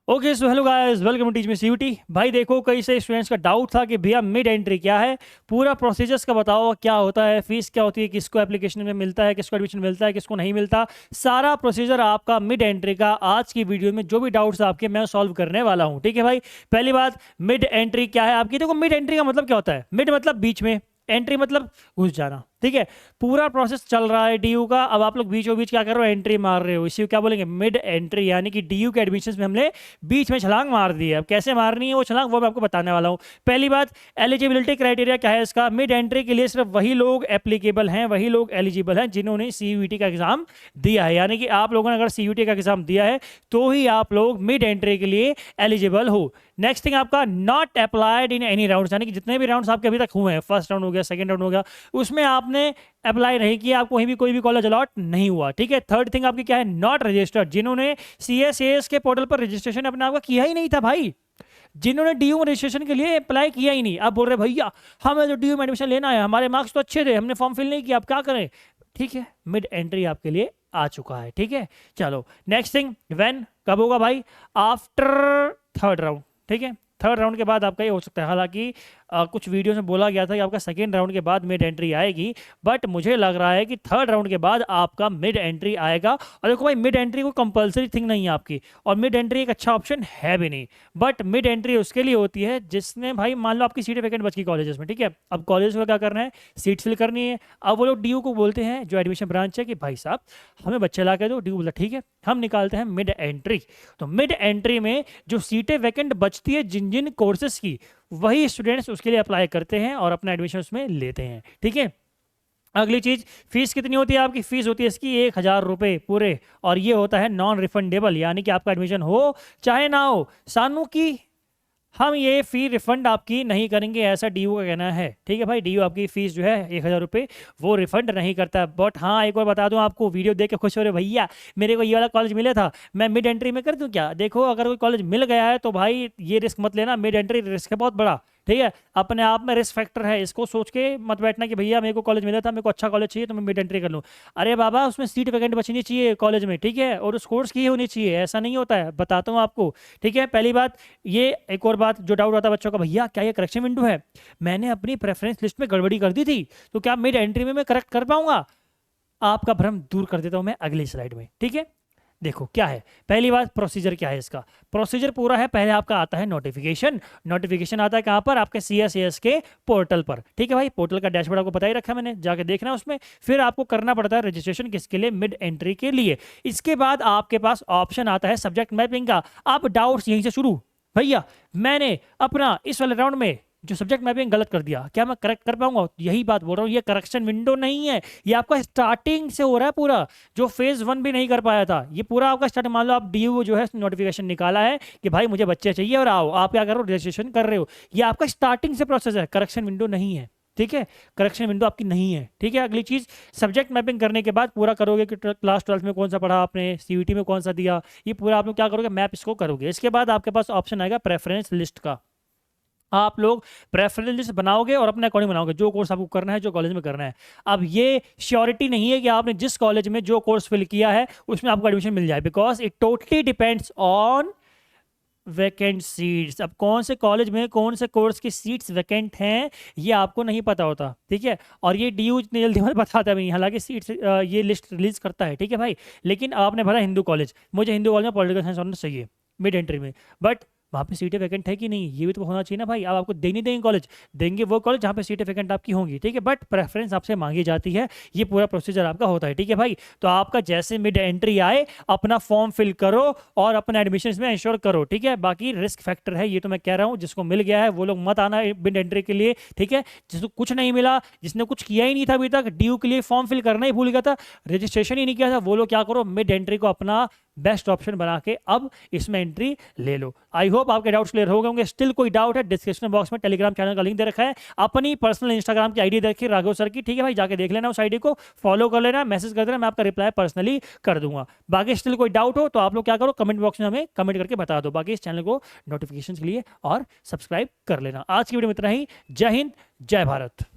Okay so hello guys, welcome to teach me CUT. भाई देखो, कई से स्टूडेंट्स का डाउट था कि भैया मिड एंट्री क्या है, पूरा प्रोसीजर्स का बताओ, क्या होता है, फीस क्या होती है, किसको एप्लीकेशन में मिलता है, किसको एडमिशन मिलता है, किसको नहीं मिलता। सारा प्रोसीजर आपका मिड एंट्री का आज की वीडियो में जो भी डाउट्स आपके मैं सॉल्व करने वाला हूँ। ठीक है भाई, पहली बात, मिड एंट्री क्या है आपकी। देखो, मिड एंट्री का मतलब क्या होता है। मिड मतलब बीच में, एंट्री मतलब घुस जाना। ठीक है, पूरा प्रोसेस चल रहा है डीयू का, अब आप लोग बीचों बीच क्या कर रहे हो, एंट्री मार रहे हो। इसी को क्या बोलेंगे, मिड एंट्री। यानी कि डीयू के एडमिशन्स में हमने बीच में छलांग मार दी है। अब कैसे मारनी है वो छलांग, वो मैं आपको बताने वाला हूँ। पहली बात, एलिजिबिलिटी क्राइटेरिया क्या है इसका। मिड एंट्री के लिए सिर्फ वही लोग एप्लीकेबल हैं, वही लोग एलिजिबल हैं जिन्होंने सीयूईटी का एग्जाम दिया है। यानी कि आप लोगों ने अगर सीयूईटी का एग्जाम दिया है तो ही आप लोग मिड एंट्री के लिए एलिजिबल हो। नेक्स्ट थिंग आपका, not applied in any round. यानी कि जितने भी राउंड्स आपके अभी तक हुए हैं, फर्स्ट राउंड हो गया, सेकंड राउंड हो गया, उसमें आपने अप्लाई नहीं किया, आपको कहीं भी कोई भी कॉलेज अलॉट नहीं हुआ। ठीक है, थर्ड थिंग आपकी क्या है, नॉट रजिस्टर्ड। जिन्होंने सीएसएस के पोर्टल पर रजिस्ट्रेशन अपने आप का किया ही नहीं था भाई, जिन्होंने डीयू में रजिस्ट्रेशन के लिए अप्लाई किया ही नहीं। आप बोल रहे भैया हमें तो डीयू में एडमिशन लेना है, हमारे मार्क्स तो अच्छे थे, हमने फॉर्म फिल नहीं किया, आप क्या करें। ठीक है, मिड एंट्री आपके लिए आ चुका है। ठीक है, चलो नेक्स्ट थिंग, व्हेन, कब होगा भाई, आफ्टर थर्ड राउंड। ठीक है, थर्ड राउंड के बाद आपका ये हो सकता है। हालांकि कुछ वीडियो में बोला गया था कि आपका सेकेंड राउंड के बाद मिड एंट्री आएगी, बट मुझे लग रहा है कि थर्ड राउंड के बाद आपका मिड एंट्री आएगा। और देखो भाई, मिड एंट्री कोई कंपलसरी थिंग नहीं है आपकी, और मिड एंट्री एक अच्छा ऑप्शन है भी नहीं। बट मिड एंट्री उसके लिए होती है जिसने, भाई मान लो आपकी सीटें वैकेंट बच गई कॉलेजेस में। ठीक है, अब कॉलेज में क्या करना है, सीट फिल करनी है। अब वो लोग डीयू को बोलते हैं, जो एडमिशन ब्रांच है, कि भाई साहब हमें बच्चे ला के दो। डीयू बोला ठीक है, हम निकालते हैं मिड एंट्री। तो मिड एंट्री में जो सीटें वैकेंट बचती है जिन जिन कोर्सेज की, वही स्टूडेंट्स उसके लिए अप्लाई करते हैं और अपना एडमिशन उसमें लेते हैं। ठीक है, अगली चीज, फीस कितनी होती है आपकी। फीस होती है इसकी 1,000 रुपये पूरे, और ये होता है नॉन रिफंडेबल। यानी कि आपका एडमिशन हो चाहे ना हो, सानू की हम ये फी रिफंड आपकी नहीं करेंगे, ऐसा डीयू का कहना है। ठीक है भाई, डीयू आपकी फीस जो है 1,000 रुपये वो रिफंड नहीं करता। बट हाँ, एक और बता दूं आपको, वीडियो देख के खुश हो रहे भैया मेरे को ये वाला कॉलेज मिला था, मैं मिड एंट्री में कर दूं क्या। देखो, अगर कोई कॉलेज मिल गया है तो भाई ये रिस्क मत लेना, मिड एंट्री रिस्क है बहुत बड़ा। ठीक है, अपने आप में रिस्क फैक्टर है, इसको सोच के मत बैठना कि भैया मेरे को कॉलेज मिला था, मेरे को अच्छा कॉलेज चाहिए तो मैं मिड एंट्री कर लूँ। अरे बाबा, उसमें सीट वैकेंट बचनी चाहिए कॉलेज में। ठीक है, और उस कोर्स की ही होनी चाहिए, ऐसा नहीं होता है, बताता हूँ आपको। ठीक है, पहली बात ये। एक और बात जो डाउट आता है बच्चों का, भैया क्या ये करेक्शन विंडो है, मैंने अपनी प्रेफरेंस लिस्ट में गड़बड़ी कर दी थी, तो क्या मिड एंट्री में मैं करेक्ट कर पाऊंगा। आपका भ्रम दूर कर देता हूं मैं अगली स्लाइड में। ठीक है, देखो क्या है, पहली बात, प्रोसीजर क्या है इसका। प्रोसीजर पूरा है, पहले आपका आता है नोटिफिकेशन। नोटिफिकेशन आता है कहां पर, आपके सीएसएस के पोर्टल पर। ठीक है भाई, पोर्टल का डैशबोर्ड आपको बता ही रखा है मैंने, जाके देखना है उसमें। फिर आपको करना पड़ता है रजिस्ट्रेशन, किसके लिए, मिड एंट्री के लिए। इसके बाद आपके पास ऑप्शन आता है सब्जेक्ट मैपिंग का। आप डाउट्स यहीं से शुरू, भैया मैंने अपना इस वाले राउंड में जो सब्जेक्ट मैपिंग गलत कर दिया, क्या मैं करेक्ट कर पाऊंगा। यही बात बोल रहा हूँ, ये करेक्शन विंडो नहीं है, ये आपका स्टार्टिंग से हो रहा है पूरा। जो फेज 1 भी नहीं कर पाया था, ये पूरा आपका स्टार्ट। मान लो आप डीयू जो है नोटिफिकेशन निकाला है कि भाई मुझे बच्चे चाहिए और आओ, आप क्या कर रहे हो, रजिस्ट्रेशन कर रहे हो। ये आपका स्टार्टिंग से प्रोसेस है, करेक्शन विंडो नहीं है। ठीक है, करेक्शन विंडो आपकी नहीं है। ठीक है, अगली चीज, सब्जेक्ट मैपिंग करने के बाद पूरा करोगे कि क्लास 12 में कौन सा पढ़ा आपने, सीयूटी में कौन सा दिया, ये पूरा आप लोग क्या करोगे, मैप इसको करोगे। इसके बाद आपके पास ऑप्शन आएगा प्रेफरेंस लिस्ट का। आप लोग प्रेफरेंस लिस्ट बनाओगे और अपने अकॉर्डिंग बनाओगे जो कोर्स आपको करना है, जो कॉलेज में करना है। अब ये श्योरिटी नहीं है कि आपने जिस कॉलेज में जो कोर्स फिल किया है उसमें आपको एडमिशन मिल जाए, because it totally depends on vacant seats. अब कौन से कॉलेज में कौन से कोर्स की सीट्स वैकेंट हैं ये आपको नहीं पता होता। ठीक है, और ये डीयू इतनी जल्दी हमें बताता भी नहीं, हालांकि सीट्स ये लिस्ट रिलीज करता है। ठीक है भाई, लेकिन आपने भरा हिंदू कॉलेज, मुझे हिंदू कॉलेज में पॉलिटिकल साइंस ऑनर्स चाहिए मिड एंट्री में, बट वहाँ पे सीटें वैकेंट है कि नहीं ये भी तो होना चाहिए ना भाई। अब आपको देनी देंगे कॉलेज, देंगे वो कॉलेज जहाँ पे सीटें वैकेंट आपकी होंगी। ठीक है, बट प्रेफरेंस आपसे मांगी जाती है, ये पूरा प्रोसीजर आपका होता है। ठीक है भाई, तो आपका जैसे मिड एंट्री आए अपना फॉर्म फिल करो और अपना एडमिशन इसमें इंश्योर करो। ठीक है, बाकी रिस्क फैक्टर है, ये तो मैं कह रहा हूँ, जिसको मिल गया है वो लोग मत आना मिड एंट्री के लिए। ठीक है, जिसको कुछ नहीं मिला, जिसने कुछ किया ही नहीं था अभी तक, डीयू के लिए फॉर्म फिल करना ही भूल गया था, रजिस्ट्रेशन ही नहीं किया था, वो लोग क्या करो, मिड एंट्री को अपना बेस्ट ऑप्शन बना के अब इसमें एंट्री ले लो। आई होप आपके डाउट्स क्लियर हो गए होंगे। स्टिल कोई डाउट है, डिस्क्रिप्शन बॉक्स में टेलीग्राम चैनल का लिंक दे रखा है, अपनी पर्सनल इंस्टाग्राम की आईडी देखिए राघव सर की। ठीक है भाई, जाके देख लेना, उस आईडी को फॉलो कर लेना, मैसेज कर देना, मैं आपका रिप्लाई पर्सनली कर दूंगा। बाकी स्टिल कोई डाउट हो तो आप लोग क्या करो, कमेंट बॉक्स में हमें कमेंट करके बता दो। बाकी इस चैनल को नोटिफिकेशन के लिए और सब्सक्राइब कर लेना। आज की वीडियो में इतना ही। जय हिंद, जय भारत।